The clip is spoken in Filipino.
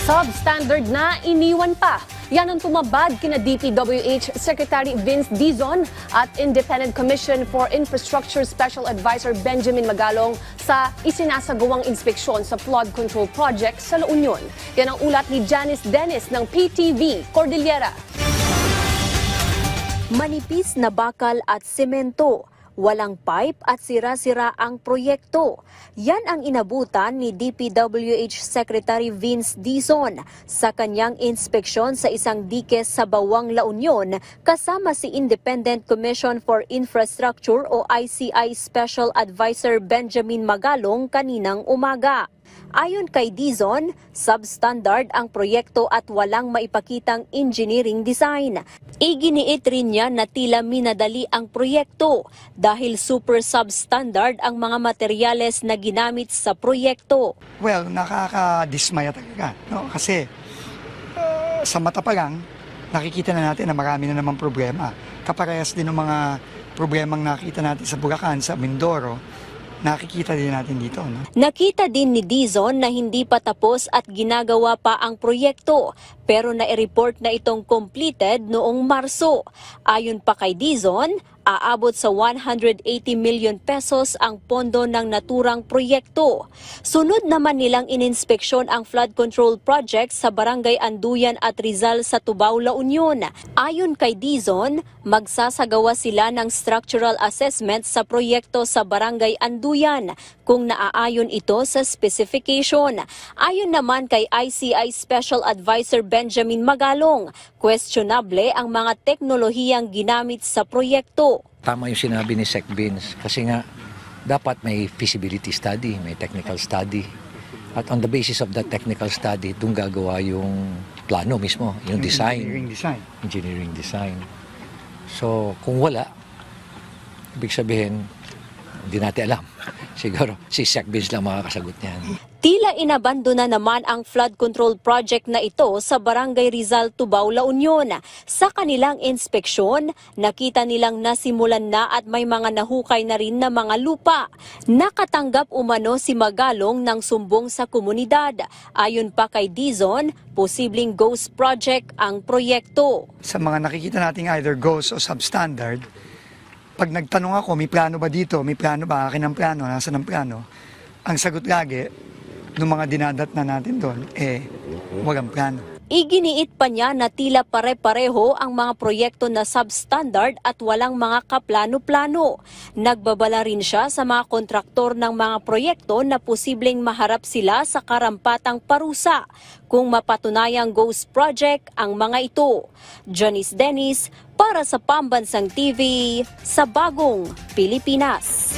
Substandard na iniwan pa. Yan ang tumabad kina DPWH Secretary Vince Dizon at Independent Commission for Infrastructure Special Advisor Benjamin Magalong sa isinasagawang inspeksyon sa flood control project sa La Union. Yan ang ulat ni Janice Dennis ng PTV Cordillera. Manipis na bakal at semento. Walang pipe at sira-sira ang proyekto. Yan ang inabutan ni DPWH Secretary Vince Dizon sa kanyang inspeksyon sa isang dike sa Bawang, La Union kasama si Independent Commission for Infrastructure o ICI Special Advisor Benjamin Magalong kaninang umaga. Ayon kay Dizon, substandard ang proyekto at walang maipakitang engineering design. Iginiit rin niya na tila minadali ang proyekto dahil super substandard ang mga materyales na ginamit sa proyekto. Well, nakakadismaya talaga, no? Kasi sa mata pa lang, nakikita na natin na marami na namang problema. Kaparehas din ng mga problemang nakita natin sa Bulacan, sa Mindoro, nakikita din natin dito. No? Nakita din ni Dizon na hindi pa tapos at ginagawa pa ang proyekto pero nai-report na itong completed noong Marso. Ayon pa kay Dizon, aabot sa 180 million pesos ang pondo ng naturang proyekto. Sunod naman nilang ininspeksyon ang flood control project sa Barangay Anduyan at Rizal sa Tubao, La Union. Ayon kay Dizon, magsasagawa sila ng structural assessment sa proyekto sa Barangay Anduyan kung naaayon ito sa specification. Ayon naman kay ICI Special Advisor Benjamin Magalong, questionable ang mga teknolohiyang ginamit sa proyekto. Tama yung sinabi ni Sec. Vince kasi nga dapat may feasibility study, may technical study. At on the basis of that technical study, doon gagawa yung plano mismo, yung design. Engineering design. So kung wala, ibig sabihin, hindi natin alam. Siguro si Sec. Vince lang makakasagot niyan. Tila inabandona naman ang flood control project na ito sa Barangay Rizal, Tubao, La Union. Sa kanilang inspeksyon, nakita nilang nasimulan na at may mga nahukay na rin na mga lupa. Nakatanggap umano si Magalong ng sumbong sa komunidad. Ayon pa kay Dizon, posibleng ghost project ang proyekto. Sa mga nakikita nating either ghost o substandard, pag nagtanong ako, may plano ba dito? May plano ba? Akin ang plano? Nasaan ang plano? Ang sagot lagi, nung mga dinadat na natin doon, walang plano. Iginiit pa niya na tila pare-pareho ang mga proyekto na substandard at walang mga kaplano-plano. Nagbabala rin siya sa mga kontraktor ng mga proyekto na posibleng maharap sila sa karampatang parusa kung mapatunayang ghost project ang mga ito. Janice Dennis para sa Pambansang TV sa Bagong Pilipinas.